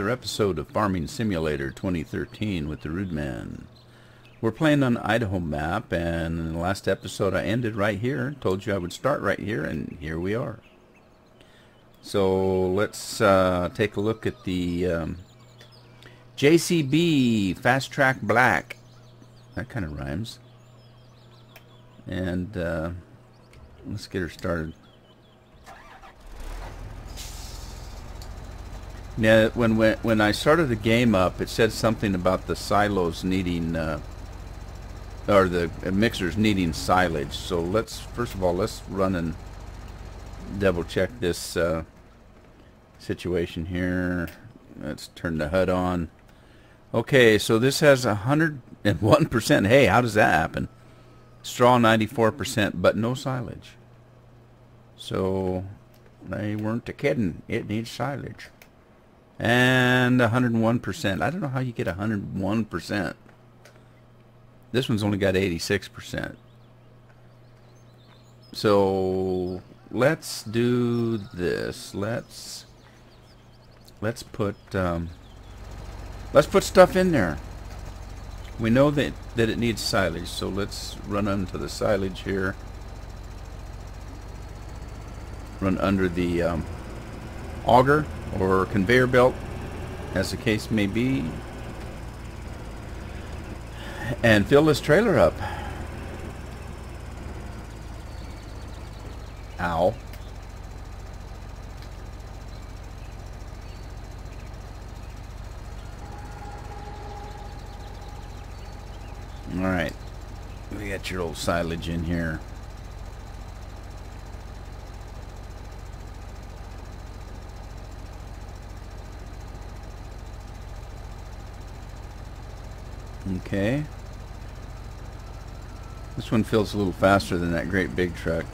another episode of Farming Simulator 2013 with the Rude Man. We're playing on Idaho Map, and in the last episode I ended right here. Told you I would start right here, and here we are. So let's take a look at the JCB Fast Track Black. That kind of rhymes. And let's get her started. Yeah, when I started the game up, it said something about the silos needing, or the mixers needing silage. So let's first of all let's run and double check this situation here. Let's turn the HUD on. Okay, so this has 101%. Hey, how does that happen? Straw 94%, but no silage. So they weren't kidding. It needs silage. And 101%. I don't know how you get 101%. This one's only got 86%. So let's do this. Let's put stuff in there. We know that it needs silage, so let's run onto the silage here. Run under the auger or conveyor belt, as the case may be, and fill this trailer up. Ow. Alright, we got your old silage in here. Okay. This one fills a little faster than that great big truck.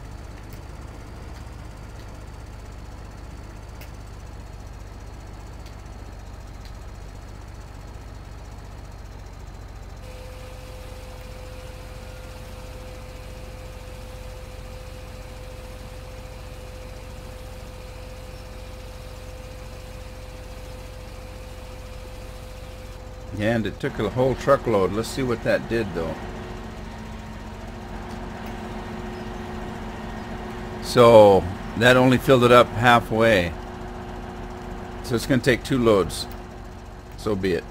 And it took a whole truckload. Let's see what that did, though. So that only filled it up halfway. So it's going to take 2 loads. So be it.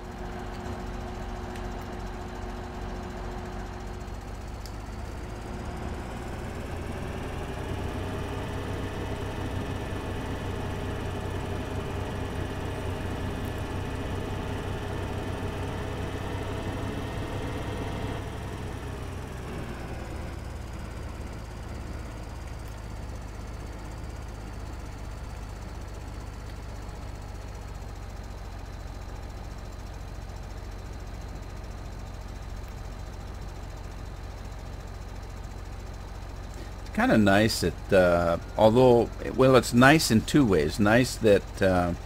Kind of nice that although, well, it's nice in 2 ways. Nice that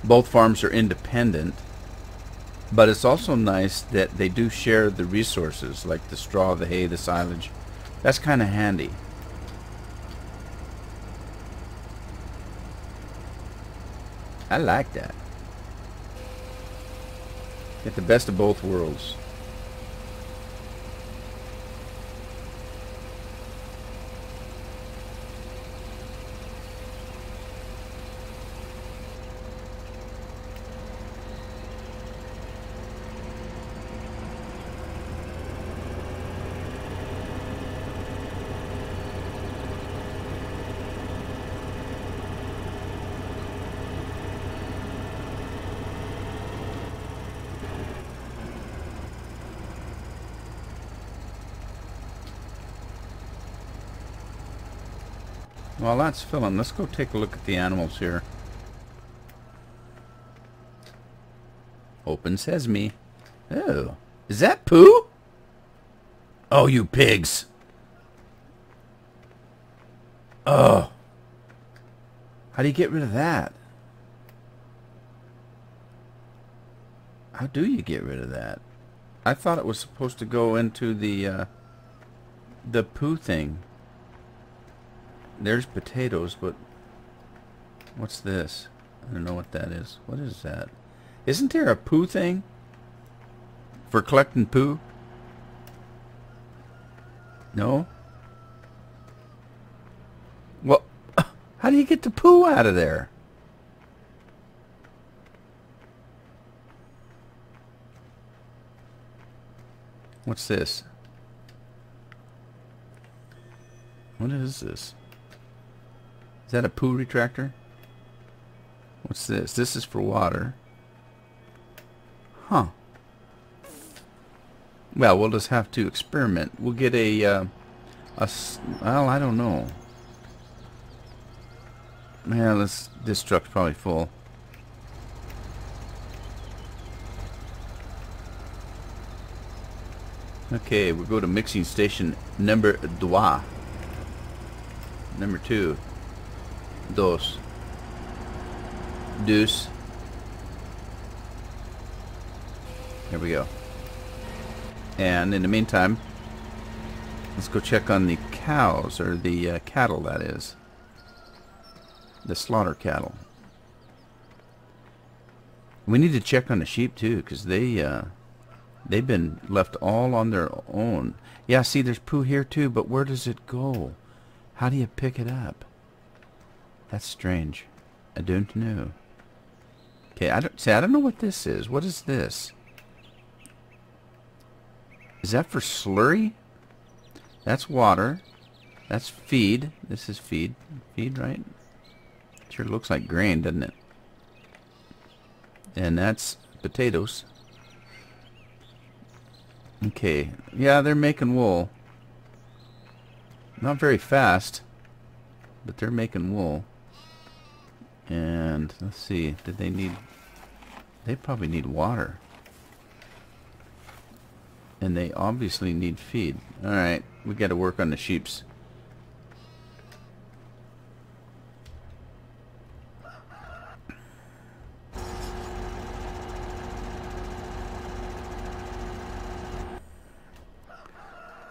both farms are independent, but it's also nice that they do share the resources, like the straw, the hay, the silage. That's kind of handy. I like that. Get the best of both worlds. Well, that's filling. Let's go take a look at the animals here. Open sesame. Oh, is that poo? Oh, you pigs. Oh. How do you get rid of that? How do you get rid of that? I thought it was supposed to go into the poo thing. There's potatoes, but what's this? I don't know what that is. What is that? Isn't there a poo thing? For collecting poo? No? Well, how do you get the poo out of there? What's this? What is this? Is that a poo retractor? What's this? This is for water. Huh. Well, we'll just have to experiment. We'll get well, I don't know. Yeah, this truck's probably full. Okay, we'll go to mixing station number 2. Number 2. Dos. Deuce. There we go. And in the meantime, let's go check on the cows, or the cattle, that is. The slaughter cattle. We need to check on the sheep too, because they've been left all on their own. Yeah, see, there's poo here too, but where does it go? How do you pick it up? That's strange. I don't know. Okay, I don't know what this is. What is this? Is that for slurry? That's water. That's feed. This is feed. Feed, right? Sure looks like grain, doesn't it? And that's potatoes. Okay. Yeah, they're making wool. Not very fast, but they're making wool. And let's see, did they need... They probably need water. And they obviously need feed. Alright, we got to work on the sheeps.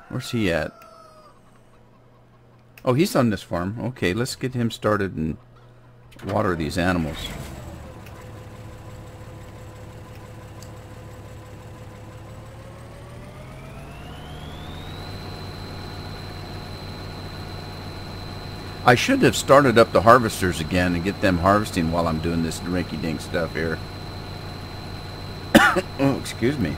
Where's he at? Oh, he's on this farm. Okay, let's get him started and water these animals. I should have started up the harvesters again and get them harvesting while I'm doing this rinky-dink stuff here. Oh, excuse me.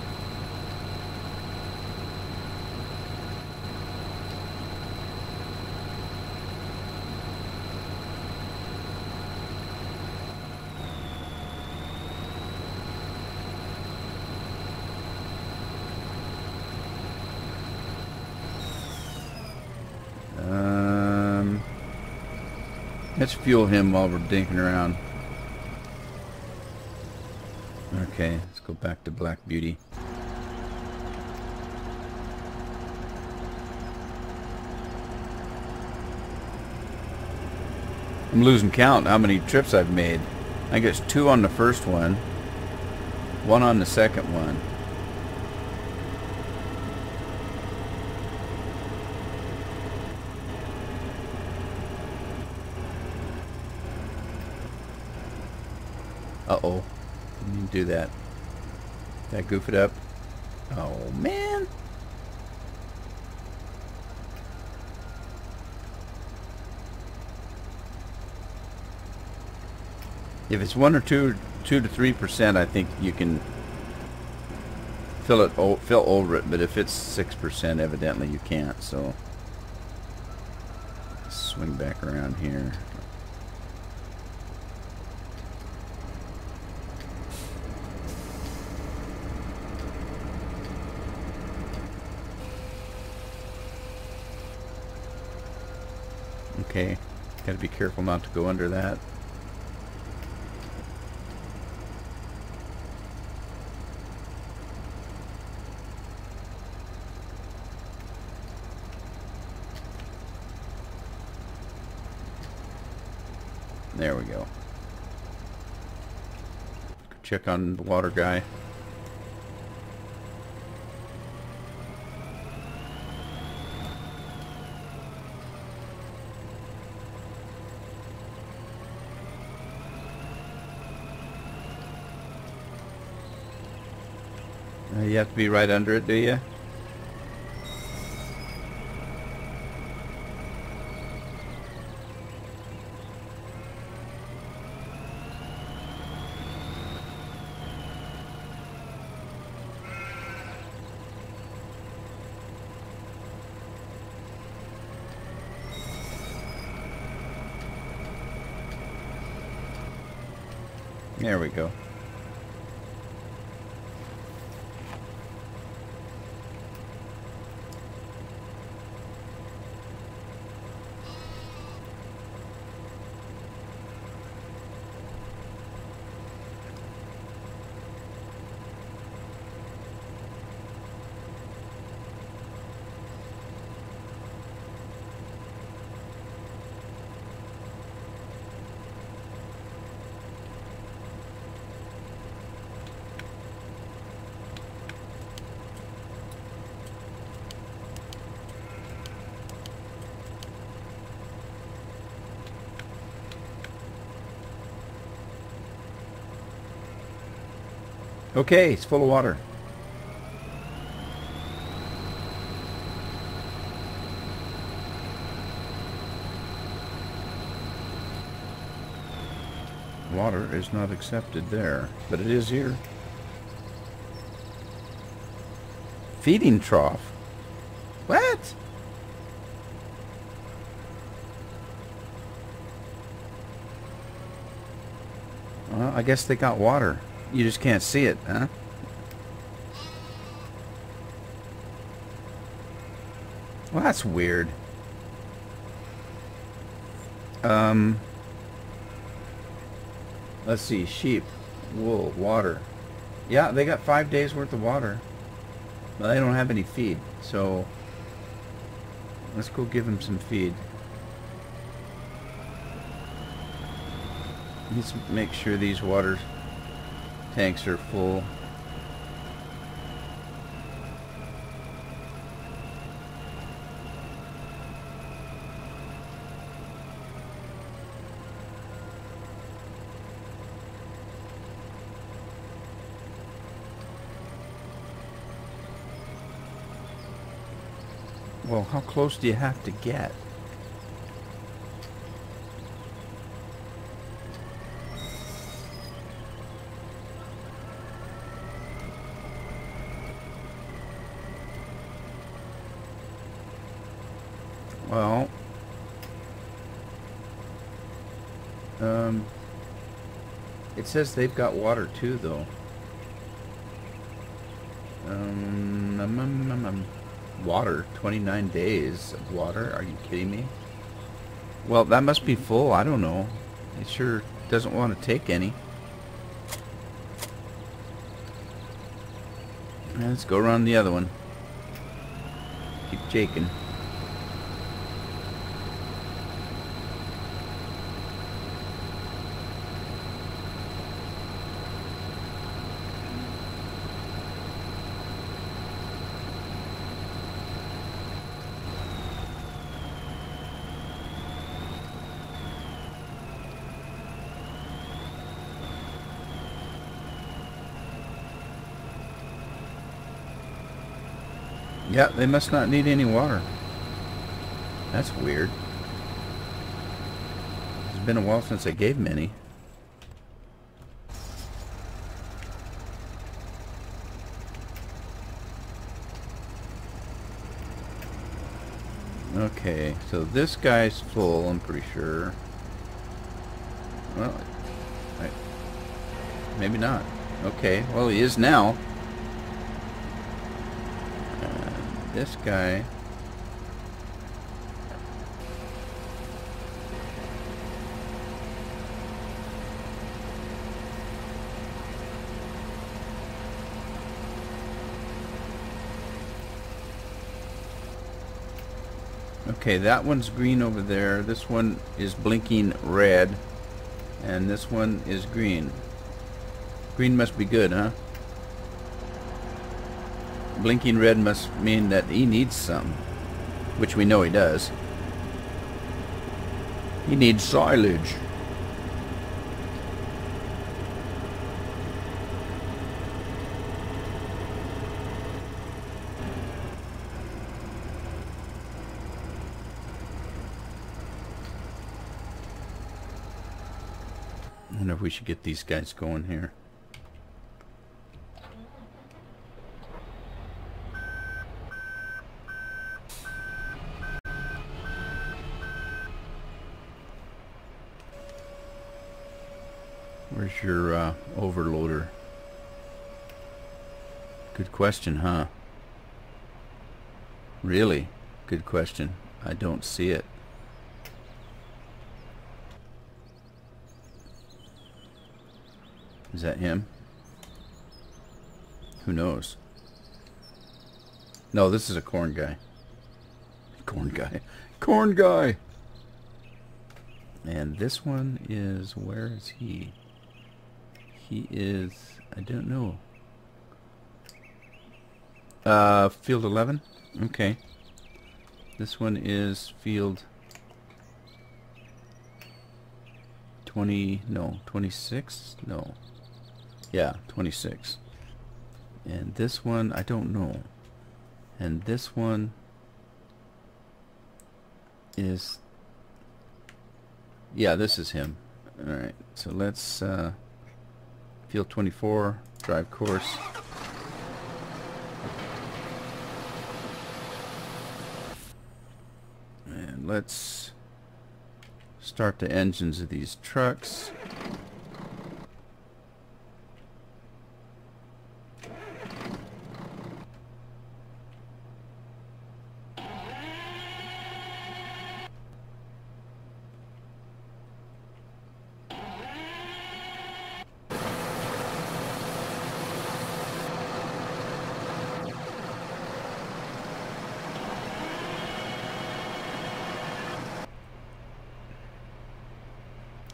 Let's fuel him while we're dinking around. Okay, let's go back to Black Beauty. I'm losing count how many trips I've made. I guess 2 on the first one, 1 on the second one. Uh-oh. Didn't do that. Did I goof it up? Oh, man. If it's 1 or 2 to 3%, I think you can fill over it. But if it's 6%, evidently you can't. So swing back around here. Okay, gotta be careful not to go under that. There we go. Check on the water guy. You have to be right under it, do you? There we go. Okay, it's full of water. Water is not accepted there, but it is here. Feeding trough? What? Well, I guess they got water. You just can't see it, huh? Well, that's weird. Let's see. Sheep, wool, water. Yeah, they got 5 days worth of water. But they don't have any feed, so let's go give them some feed. Let's make sure these water tanks are full. Well, how close do you have to get? Well, it says they've got water too, though. Water, 29 days of water. Are you kidding me? Well, that must be full. I don't know. It sure doesn't want to take any. Let's go around the other one. Keep shaking. Yeah, they must not need any water. That's weird. It's been a while since I gave them any. Okay, so this guy's full, I'm pretty sure. Well, maybe not. Okay, well, he is now. This guy. Okay, that one's green over there. This one is blinking red. And this one is green. Green must be good, huh? Blinking red must mean that he needs some, which we know he does. He needs silage. wonder if we should get these guys going here. Where's your overloader? Good question, huh? Really? Good question. I don't see it. Is that him? Who knows? No, this is a corn guy. Corn guy. Corn guy! And this one is... where is he? He is... I don't know. Field 11? Okay. This one is field 20... no, 26? No. Yeah, 26. And this one, I don't know. And this one is... yeah, this is him. Alright, so let's... field 24, drive course. And let's start the engines of these trucks.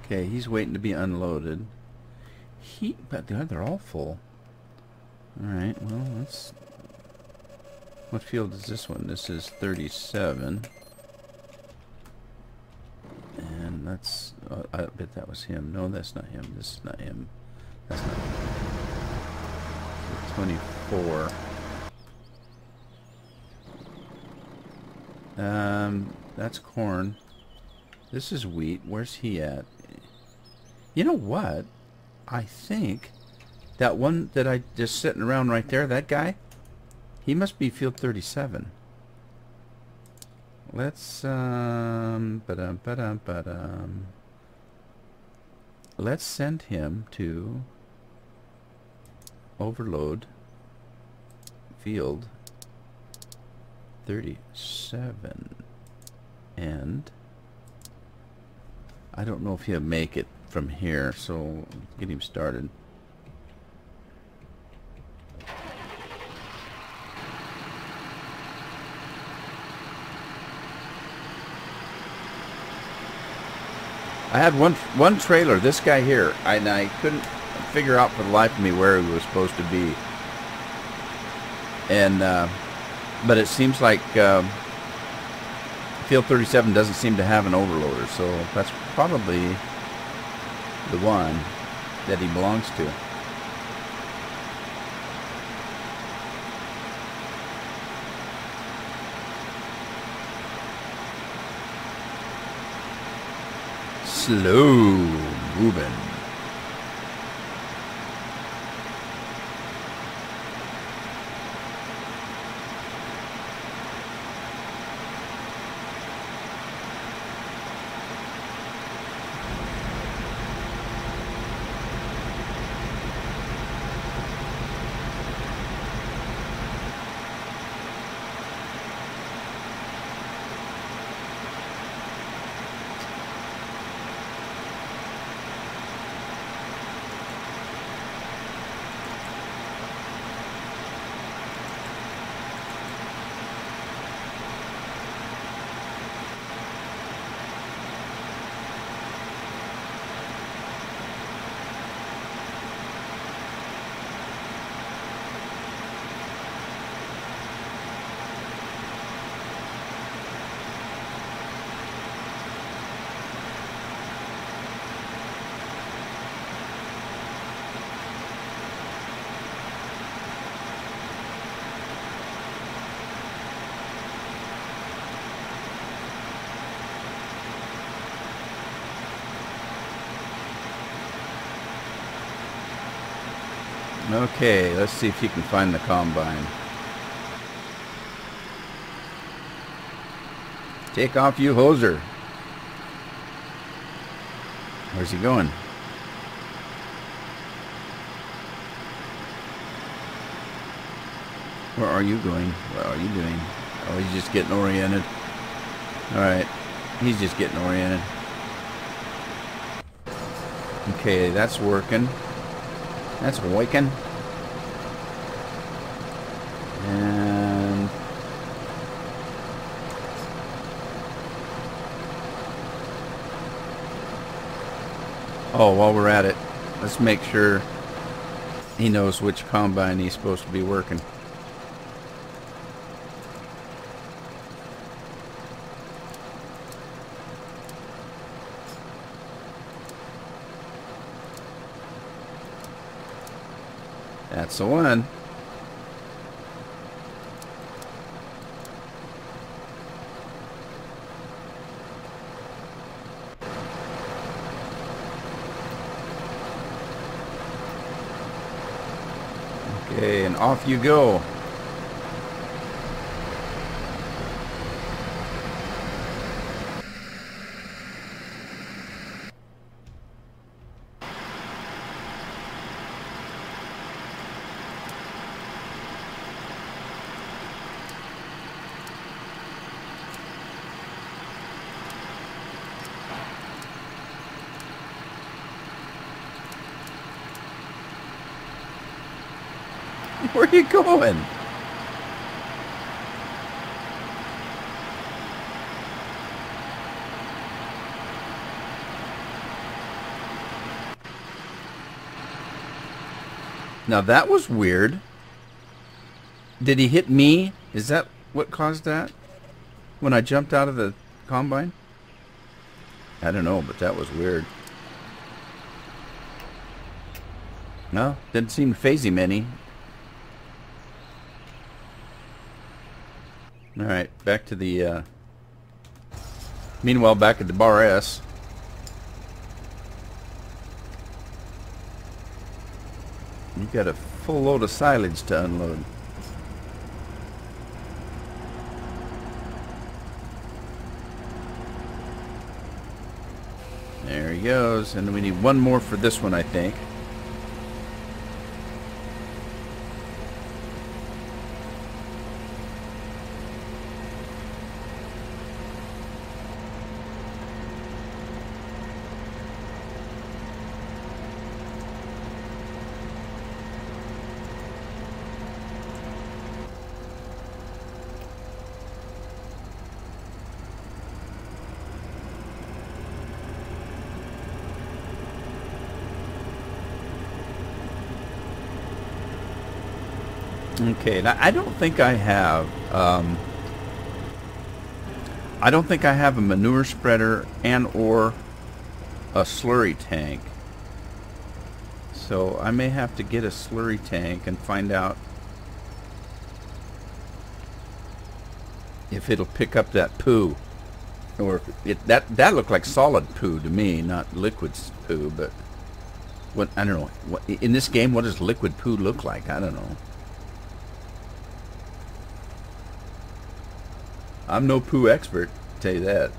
Okay, he's waiting to be unloaded. But they're all full. Alright, well, let's... what field is this one? This is 37. And that's... I bet that was him. No, that's not him. This is not him. That's not him. So 24. That's corn. This is wheat. Where's he at? You know what? I think that one that I just sitting around right there, that guy, he must be field 37. Let's let's send him to overload field 37, and I don't know if he'll make it from here, so get him started. I had one trailer, this guy here, and I couldn't figure out for the life of me where he was supposed to be. And but it seems like field 37 doesn't seem to have an overloader, so that's probably the one that he belongs to. Slow moving. Okay, let's see if you can find the combine. Take off, you hoser. Where's he going? Where are you going? What are you doing? Oh, he's just getting oriented. Alright, he's just getting oriented. Okay, that's working. That's working. And oh, while we're at it, let's make sure he knows which combine he's supposed to be working. That's the one. Okay, and off you go. Where are you going? Now that was weird. Did he hit me? Is that what caused that? When I jumped out of the combine? I don't know, but that was weird. No, didn't seem to phase him any. Alright, back to the, meanwhile, back at the bar S. You've got a full load of silage to unload. There he goes, and we need one more for this one, I think. Okay, now I don't think I have a manure spreader and or a slurry tank. So I may have to get a slurry tank and find out if it'll pick up that poo, or that looked like solid poo to me, not liquid poo. But what, I don't know. What in this game? What does liquid poo look like? I don't know. I'm no poo expert, I'll tell you that.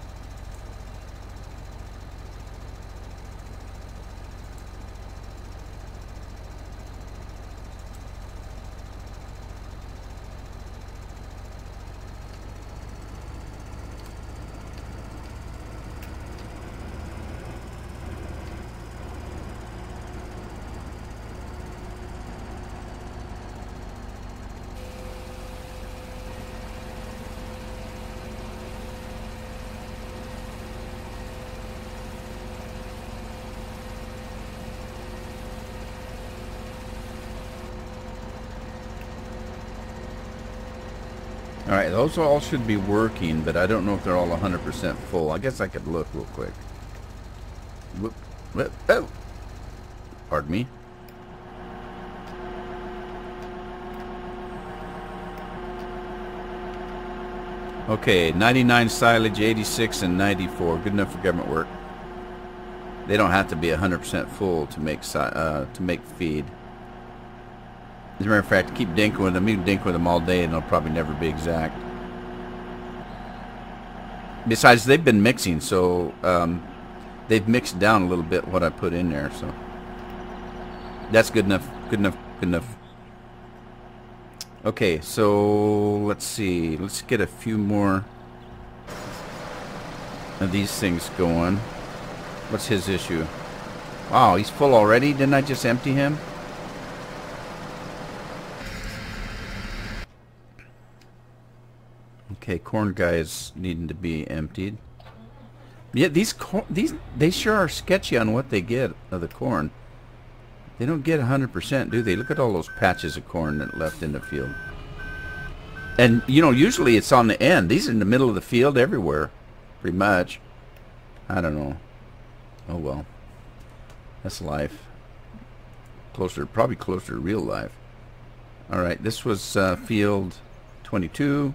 Alright, those all should be working, but I don't know if they're all 100% full. I guess I could look real quick. Whoop, whoop, oh! Pardon me. Okay, 99 silage, 86, and 94. Good enough for government work. They don't have to be 100% full to make feed. As a matter of fact, keep dinking with them. You can dink with them all day and they'll probably never be exact. Besides, they've been mixing, so they've mixed down a little bit what I put in there, so that's good enough. Good enough. Good enough. Okay, so let's see. Let's get a few more of these things going. What's his issue? Wow, he's full already? Didn't I just empty him? Okay, corn guy is needing to be emptied. Yeah, these they sure are sketchy on what they get of the corn. They don't get 100%, do they? Look at all those patches of corn that left in the field. And, you know, usually it's on the end. These are in the middle of the field everywhere, pretty much. I don't know. Oh, well. That's life. Closer, probably closer to real life. All right, this was field 22.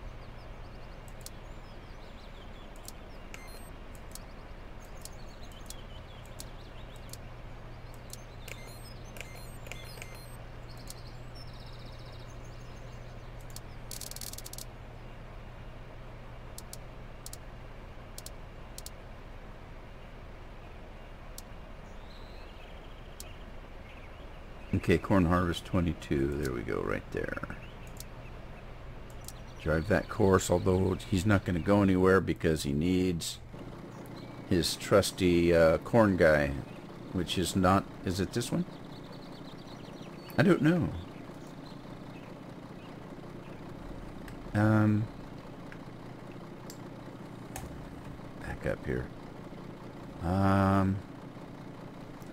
Okay, corn harvest 22. There we go, right there. Drive that course, although he's not going to go anywhere because he needs his trusty corn guy, which is not... Is it this one? I don't know. Back up here. I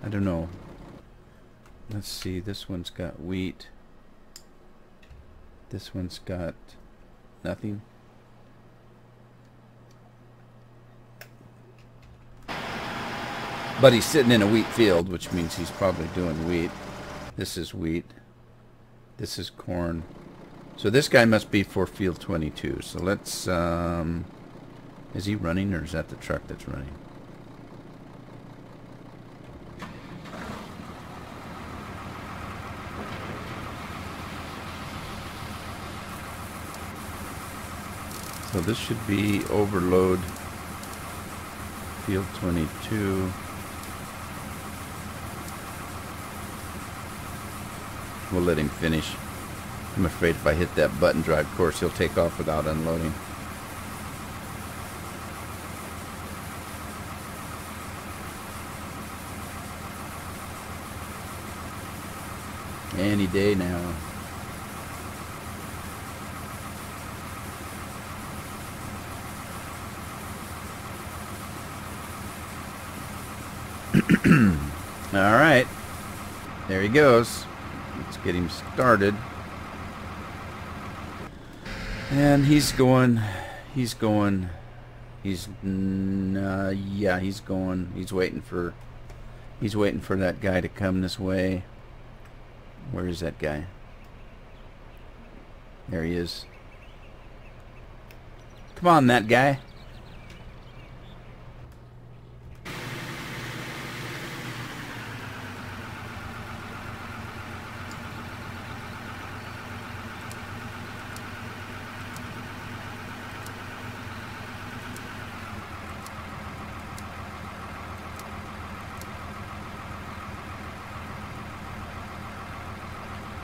don't know. Let's see, this one's got wheat. This one's got nothing. But he's sitting in a wheat field, which means he's probably doing wheat. This is wheat. This is corn. So this guy must be for field 22. So let's, is he running or is that the truck that's running? So this should be overload field 22. We'll let him finish. I'm afraid if I hit that button drive course, he'll take off without unloading. Any day now. All right, there he goes. Let's get him started. And he's going. Yeah, he's going. He's waiting for that guy to come this way. Where is that guy? There he is. Come on, that guy.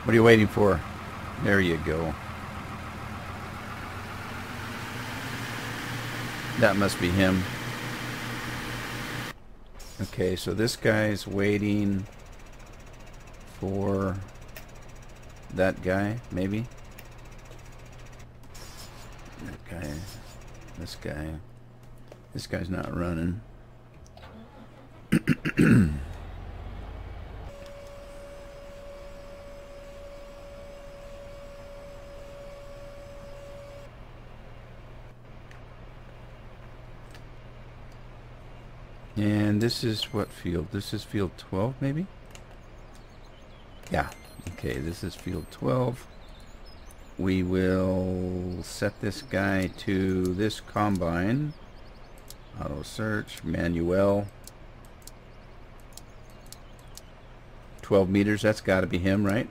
What are you waiting for? There you go. That must be him. Okay, so this guy's waiting for that guy, maybe? That guy. This guy. This guy's not running. And this is what field? This is field 12, maybe? Yeah. Okay, this is field 12. We will set this guy to this combine. Auto search, Manuel. 12 meters, that's got to be him, right?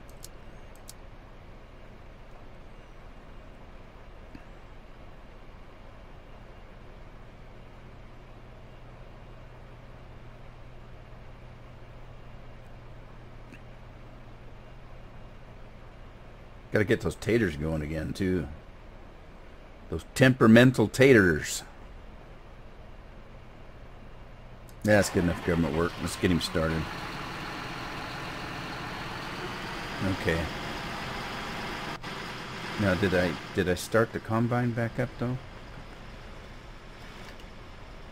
Gotta get those taters going again, too. Those temperamental taters. Yeah, that's good enough government work. Let's get him started. Okay. Now, did I start the combine back up, though?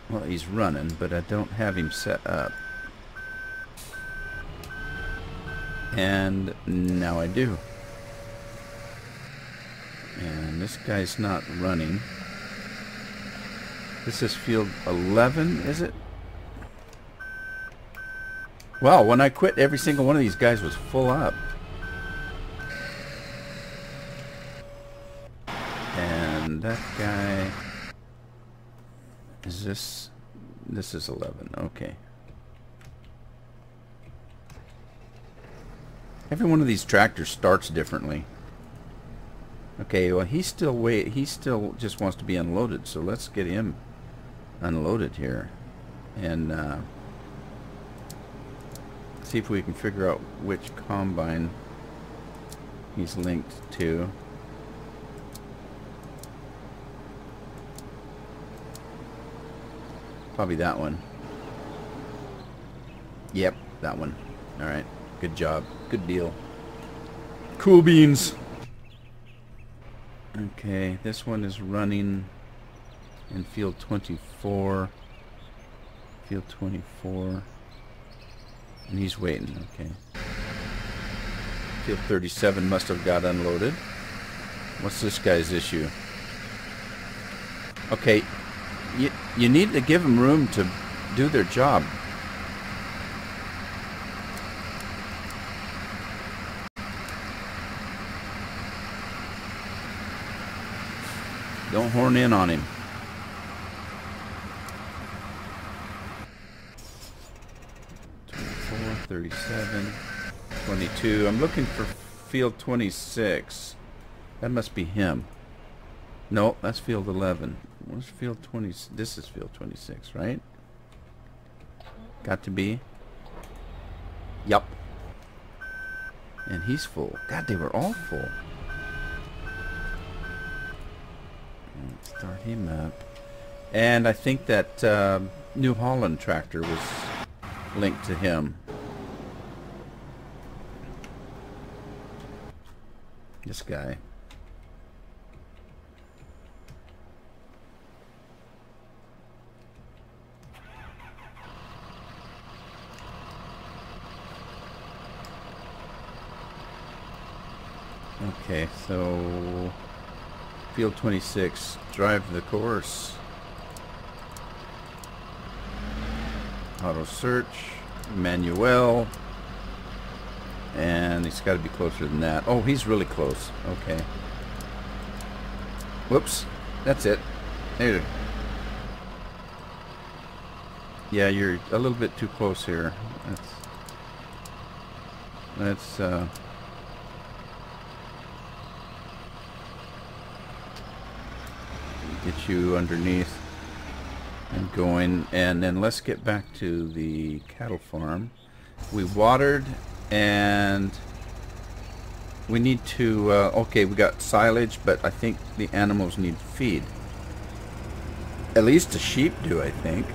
Well, he's running, but I don't have him set up. And now I do. And this guy's not running. This is field 11, is it? Well, when I quit, every single one of these guys was full up. And that guy... Is this... This is 11, okay. Every one of these tractors starts differently. Okay, well he still just wants to be unloaded, so let's get him unloaded here. And see if we can figure out which combine he's linked to. Probably that one. Yep, that one. Alright, good job. Good deal. Cool beans. Okay, this one is running in field 24. Field 24. And he's waiting, okay. Field 37 must have got unloaded. What's this guy's issue? Okay, you need to give them room to do their job. Don't horn in on him. .24, 37, 22. I'm looking for field 26. That must be him. No, that's field 11. Where's field 20? This is field 26, right? Got to be. Yup. And he's full. God, they were all full. Let's start him up. And I think that New Holland tractor was linked to him. This guy. Okay, so field 26, drive the course. Auto search, manual, and he's got to be closer than that. Oh, he's really close. Okay. Whoops, that's it. There. Yeah, you're a little bit too close here. Let's get you underneath and going, and then let's get back to the cattle farm. We watered, and we need to okay, we got silage, but I think the animals need feed. At least the sheep do, I think.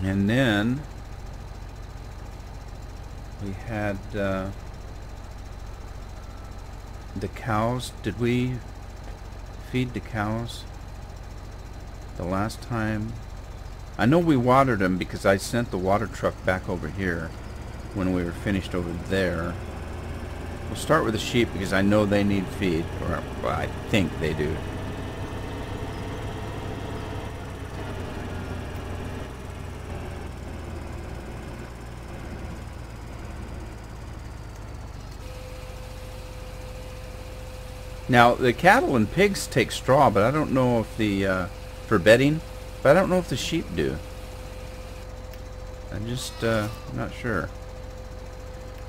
And then we had the cows. Did we feed the cows the last time? I know we watered them because I sent the water truck back over here when we were finished over there. We'll start with the sheep because I know they need feed, or well, I think they do. Now, the cattle and pigs take straw, but I don't know if the, for bedding, but I don't know if the sheep do. I'm just, not sure.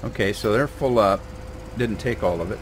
Okay, so they're full up, didn't take all of it.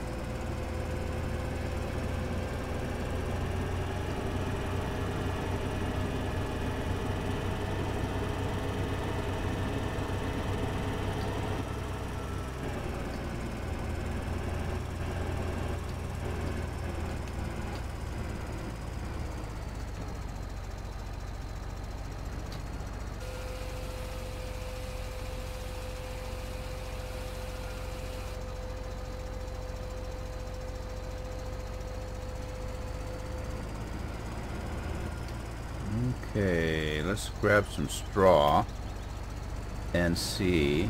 Okay, let's grab some straw and see.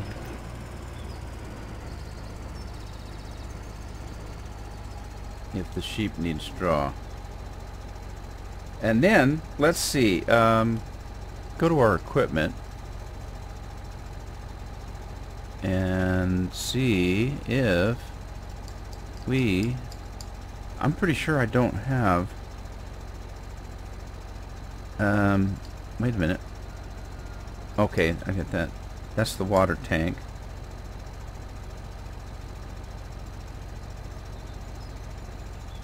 If the sheep need straw. And then, let's see, go to our equipment and see if I'm pretty sure I don't have, wait a minute. Okay, I get that. That's the water tank.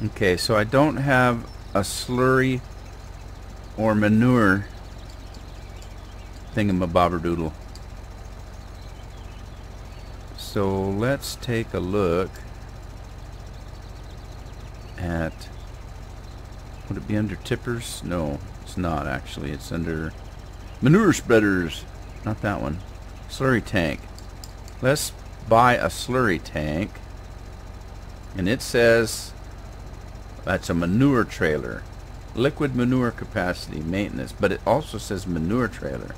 Okay, so I don't have a slurry or manure thingamabobberdoodle. So let's take a look at, would it be under tippers? No, it's not actually. It's under manure spreaders. Not that one. Slurry tank. Let's buy a slurry tank. And it says that's a manure trailer. Liquid manure capacity maintenance. But it also says manure trailer.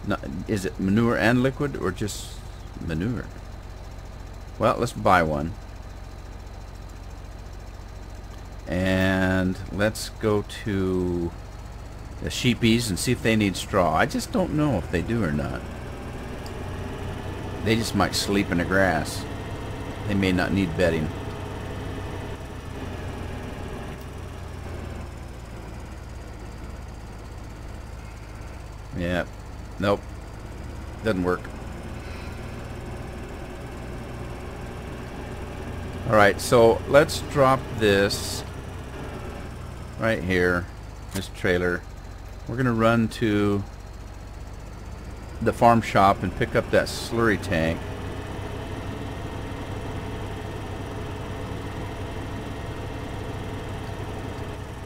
Not, is it manure and liquid or just manure? Well, let's buy one. And let's go to the sheepies and see if they need straw. I just don't know if they do or not. They just might sleep in the grass. They may not need bedding. Yeah. Nope. Doesn't work. Alright, so let's drop this right here, this trailer. We're going to run to the farm shop and pick up that slurry tank.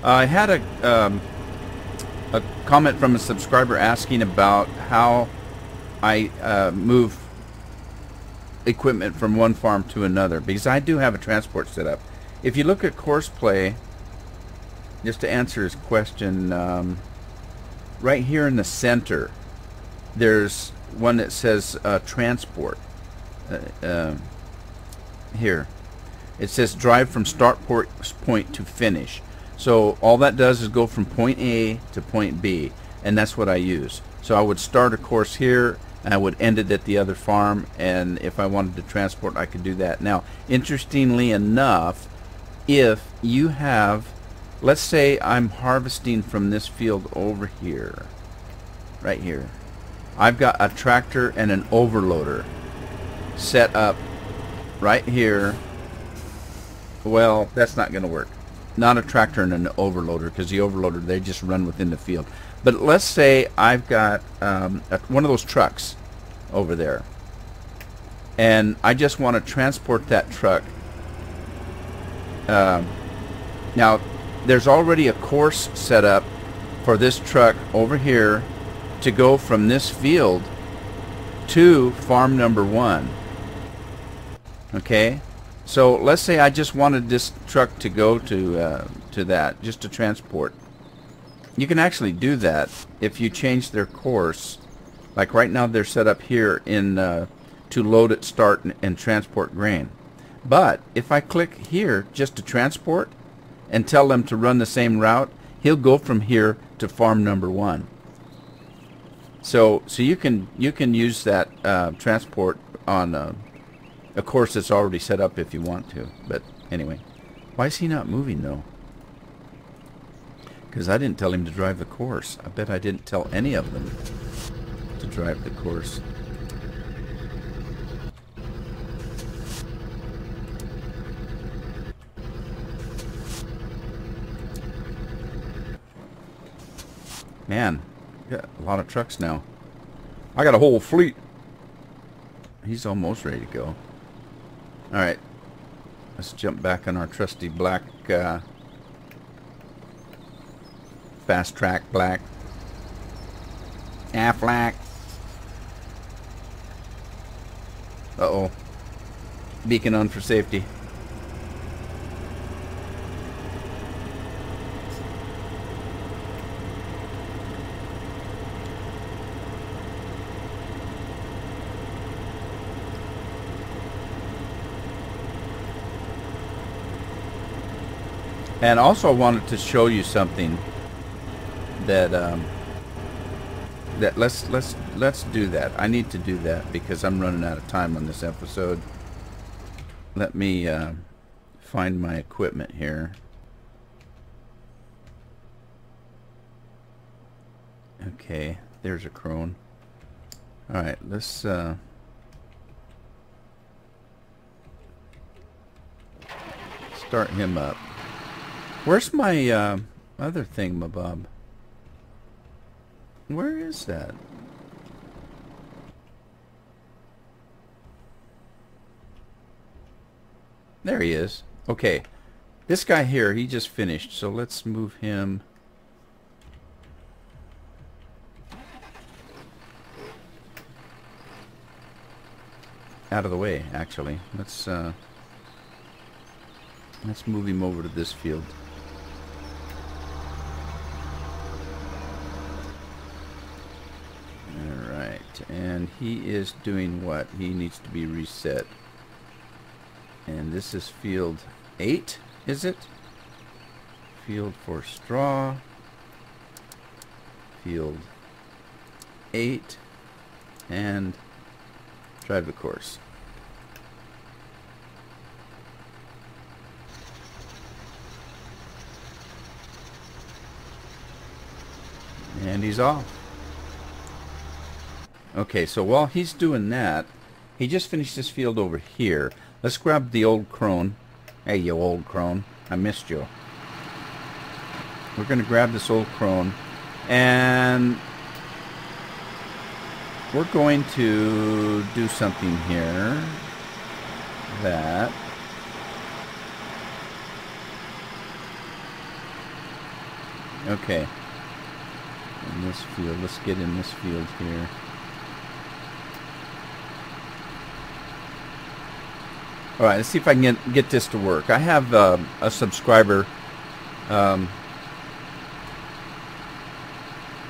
I had a comment from a subscriber asking about how I move equipment from one farm to another, because I do have a transport set up. If you look at Courseplay, just to answer his question, right here in the center there's one that says transport. Here it says drive from start point to finish. So all that does is go from point A to point B, and that's what I use. So I would start a course here and I would end it at the other farm, and if I wanted to transport, I could do that. Now, interestingly enough, if you have, let's say I'm harvesting from this field over here, right here. I've got a tractor and an overloader set up right here. Well, that's not going to work. Not a tractor and an overloader, because the overloader, they just run within the field. But let's say I've got one of those trucks over there, and I just want to transport that truck. Now, there's already a course set up for this truck over here to go from this field to farm number 1. Okay? So let's say I just wanted this truck to go to that, just to transport. You can actually do that if you change their course. Like right now they're set up here in to load it, start, and transport grain. But if I click here just to transport and tell them to run the same route, he'll go from here to farm number 1. So you can use that transport on a course that's already set up if you want to. But anyway, why is he not moving though? Because I didn't tell him to drive the course. I bet I didn't tell any of them to drive the course. Man, got a lot of trucks now. I got a whole fleet. He's almost ready to go. Alright. Let's jump back on our trusty black, fast track black. Aflac. Uh-oh. Beacon on for safety. And also I wanted to show you something that let's do that. I need to do that because I'm running out of time on this episode. Let me find my equipment here. Okay, there's a Krone. All right, let's start him up. Where's my other thingamabob? Where is that? There he is. Okay. This guy here, he just finished, so let's move him. Out of the way, actually. Let's move him over to this field. And he is doing what? He needs to be reset. And this is field 8, is it? Field for straw. Field 8. And drive the course. And he's off. Okay, so while he's doing that, he just finished this field over here. Let's grab the old Krone. Hey, you old Krone. I missed you. We're going to grab this old Krone, and we're going to do something here that... Okay. In this field, let's get in this field here. Alright, let's see if I can get this to work. I have a subscriber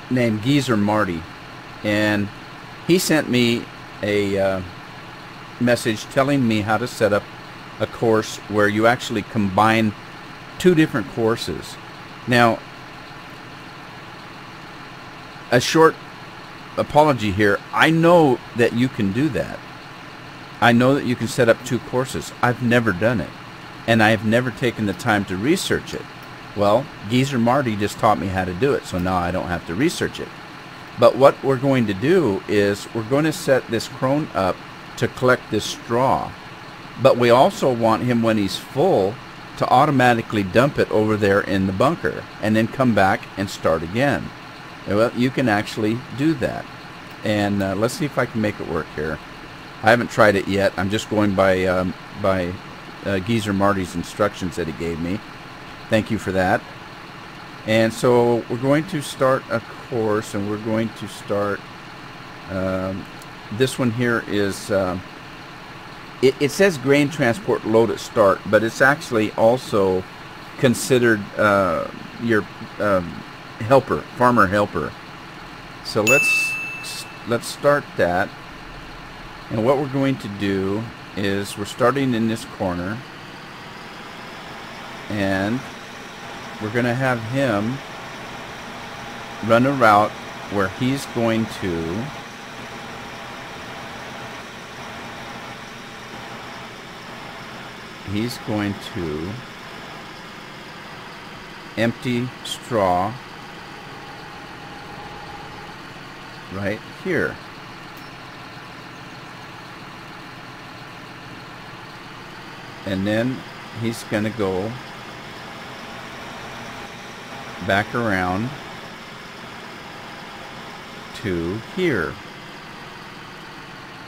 named Geezer Marty, and he sent me a message telling me how to set up a course where you actually combine two different courses. Now, a short apology here. I know that you can do that. I know that you can set up two courses. I've never done it, and I have never taken the time to research it. Well, Geezer Marty just taught me how to do it, so now I don't have to research it. But what we're going to do is we're going to set this Krone up to collect this straw. But we also want him, when he's full, to automatically dump it over there in the bunker and then come back and start again. Well, you can actually do that. And let's see if I can make it work here. I haven't tried it yet. I'm just going by Geezer Marty's instructions that he gave me. Thank you for that. And so we're going to start a course, and we're going to start... this one here is... it says grain transport load at start, but it's actually also considered your helper, farmer helper. So let's start that. And what we're going to do is we're starting in this corner, and we're going to have him run a route where he's going to empty straw right here. And then he's going to go back around to here.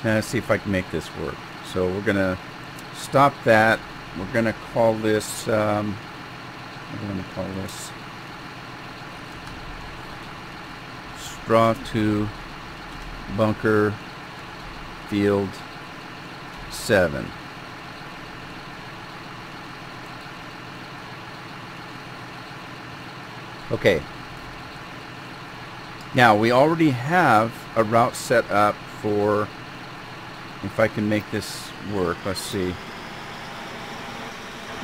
Now let's see if I can make this work. So we're going to stop that. We're going to call this, what am I going to call this? Straw to bunker field 7. Okay. Now we already have a route set up for, if I can make this work, let's see.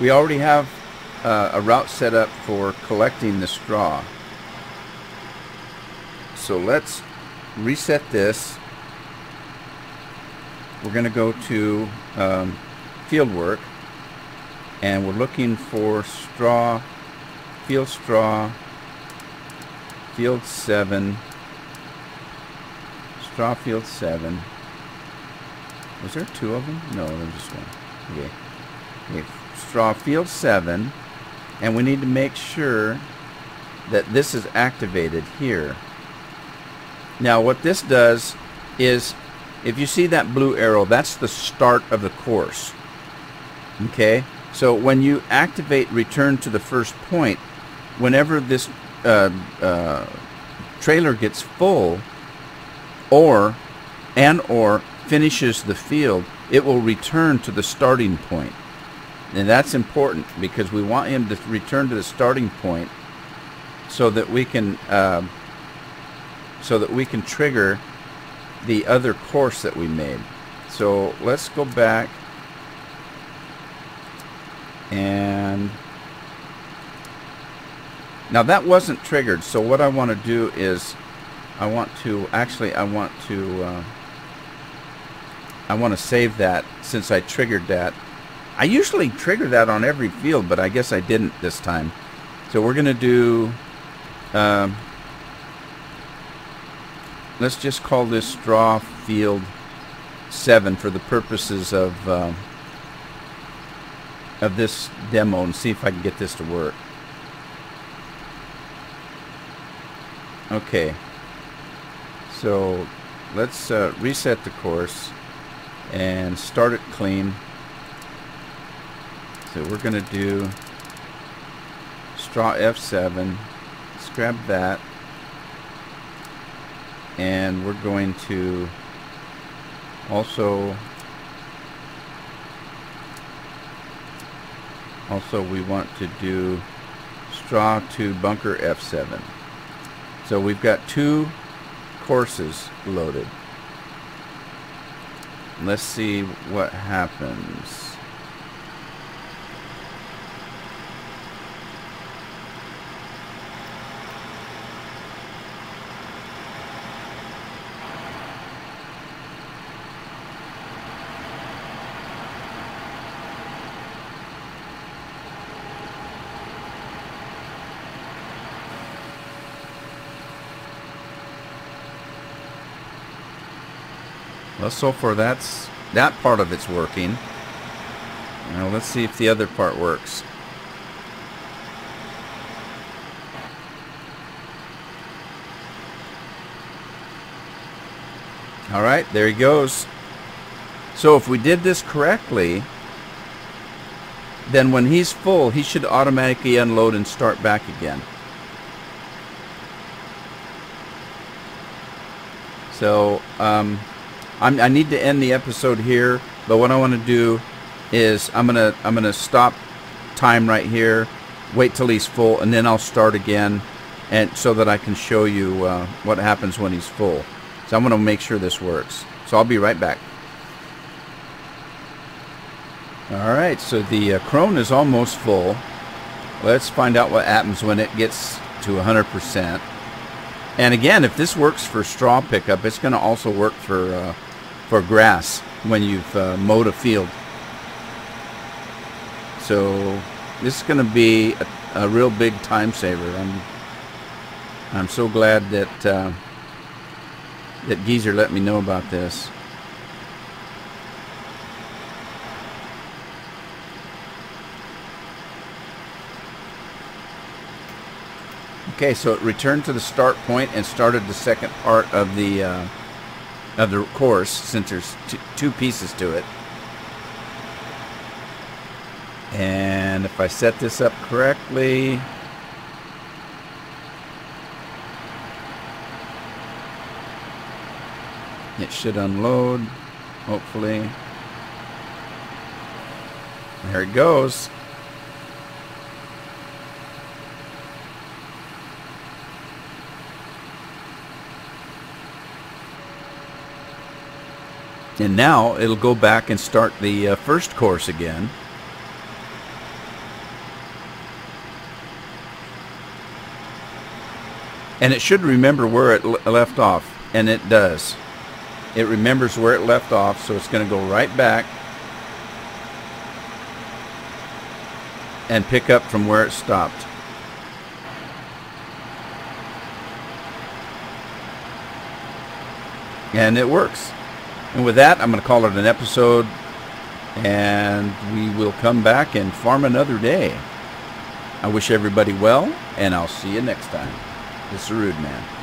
We already have a route set up for collecting the straw. So let's reset this. We're going to go to field work, and we're looking for straw, field 7, straw field 7. Was there 2 of them? No, there's just 1. Okay. Okay. Straw field 7, and we need to make sure that this is activated here. Now what this does is, if you see that blue arrow, that's the start of the course. Okay, so when you activate return to the first point, whenever this trailer gets full or finishes the field, it will return to the starting point. And that's important because we want him to return to the starting point so that we can trigger the other course that we made. So let's go back, and now that wasn't triggered. So what I want to do is I want to save that since I triggered that. I usually trigger that on every field, but I guess I didn't this time. So we're going to do, let's just call this straw field 7 for the purposes of this demo, and see if I can get this to work. Okay, so let's reset the course and start it clean. So we're going to do straw F7, let's grab that, and we're going to also we want to do straw to bunker F7. So we've got 2 courses loaded. Let's see what happens. Well, so far that part of it's working. Now let's see if the other part works. All right, there he goes. So if we did this correctly, then when he's full, he should automatically unload and start back again. So I need to end the episode here, but what I want to do is I'm gonna stop time right here, wait till he's full, and then I'll start again, and so that I can show you what happens when he's full. So I'm gonna make sure this works. So I'll be right back. All right, so the Krone is almost full. Let's find out what happens when it gets to 100%. And again, if this works for straw pickup, it's going to also work for grass when you've mowed a field. So this is going to be a real big time saver. I'm so glad that that Geezer let me know about this. Okay, so it returned to the start point and started the second part of the course, since there's two pieces to it. And if I set this up correctly, it should unload, hopefully. There it goes. And now it'll go back and start the first course again. And it should remember where it left off, and it does. It remembers where it left off, so it's going to go right back and pick up from where it stopped. And it works. And with that, I'm going to call it an episode, and we will come back and farm another day. I wish everybody well, and I'll see you next time. This is Rude Man.